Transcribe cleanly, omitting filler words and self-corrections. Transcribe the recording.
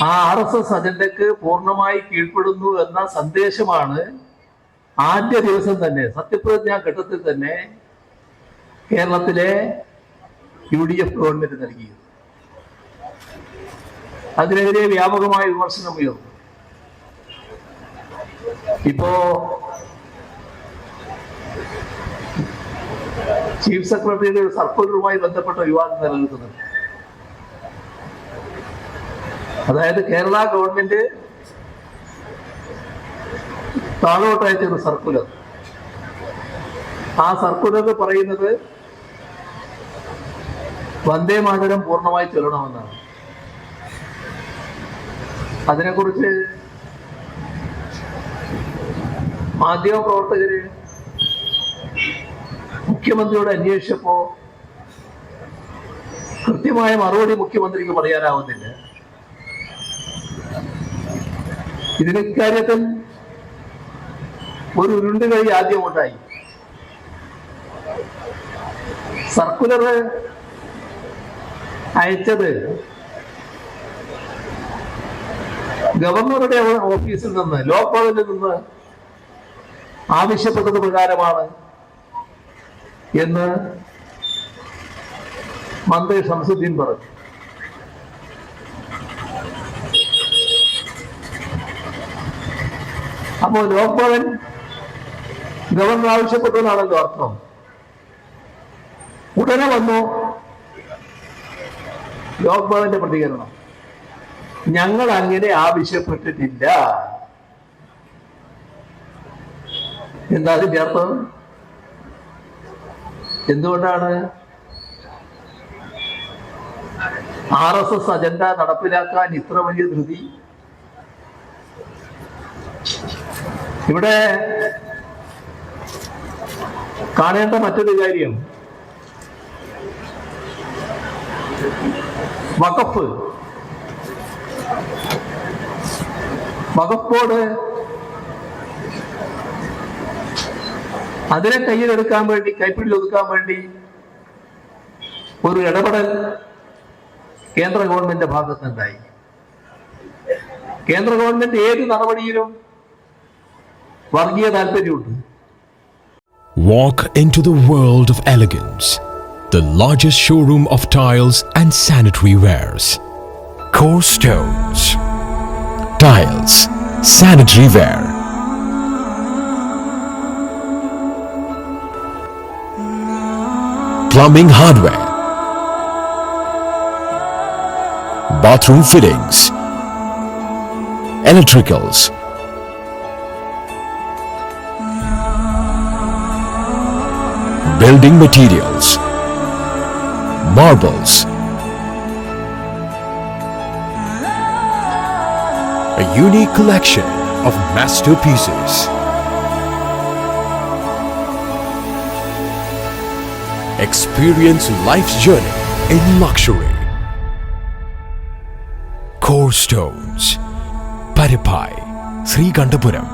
ആ RSS അജണ്ടയ്ക്ക് പൂർണ്ണമായി കീഴ്പ്പെടുന്നു എന്ന സന്ദേശമാണ് ആദ്യ ദിവസം തന്നെ, സത്യപ്രതിജ്ഞാ ഘട്ടത്തിൽ തന്നെ കേരളത്തിലെ UDF ഗവൺമെന്റ് നൽകിയത്. അതിനെതിരെ വ്യാപകമായ വിമർശനം ഉയർന്നു. ഇപ്പോ ചീഫ് സെക്രട്ടറിയുടെ ഒരു സർക്കുലറുമായി ബന്ധപ്പെട്ട വിവാദം നിലനിൽക്കുന്നുണ്ട്. അതായത് കേരള ഗവൺമെന്റ് താഴോട്ടയച്ചൊരു സർക്കുലർ. ആ സർക്കുലർ പറയുന്നത് വന്ദേ മാതരം പൂർണ്ണമായി ചൊല്ലണമെന്നാണ്. അതിനെക്കുറിച്ച് മാധ്യമപ്രവർത്തകര് മുഖ്യമന്ത്രിയോട് അന്വേഷിച്ചപ്പോ കൃത്യമായ മറുപടി മുഖ്യമന്ത്രിക്ക് പറയാനാവുന്നില്ല. ഇക്കാര്യത്തിൽ ഒരു ഉരുണ്ടുകളി ആദ്യം ഉണ്ടായി. സർക്കുലർ അയച്ചത് ഗവർണറുടെ ഓഫീസിൽ നിന്ന്, ലോക് ഭവനിൽ നിന്ന് ആവശ്യപ്പെട്ടത് പ്രകാരമാണ് എന്ന് മന്ത്രി ഷംസുദ്ദീൻ പറഞ്ഞു. അപ്പോ ലോക് ഭവൻ ഗവർണർ ആവശ്യപ്പെട്ടതാണല്ലോ അർത്ഥം. ഉടനെ വന്നു ലോക് ഭവന്റെ പ്രതികരണം, ഞങ്ങൾ അങ്ങനെ ആവശ്യപ്പെട്ടിട്ടില്ല. എന്താ അതിന്റെ അർത്ഥം? എന്തുകൊണ്ടാണ് RSS അജണ്ട നടപ്പിലാക്കാൻ ഇത്ര വലിയ ധൃതി? ഇവിടെ കാണേണ്ട മറ്റൊരു കാര്യം, വഖഫ് ബോർഡ് അതിനെ കയ്യിലെടുക്കാൻ വേണ്ടി, കൈപ്പിടിയിലൊതുക്കാൻ വേണ്ടി ഒരു ഇടപെടൽ കേന്ദ്ര ഗവൺമെന്റിന്റെ ഭാഗത്തുനിന്നുണ്ടായി. കേന്ദ്ര ഗവൺമെന്റ് ഏത് നടപടിയിലും വർഗീയ താല്പര്യമുണ്ട്. Walk into the world of elegance. The largest showroom of tiles and sanitary wares. Core Stones. Tiles, sanitary ware. Plumbing hardware. Bathroom fittings. Electricals. Building materials, marbles, a unique collection of masterpieces. Experience life's journey in luxury. Core Stones, Paripai, Srikandapuram.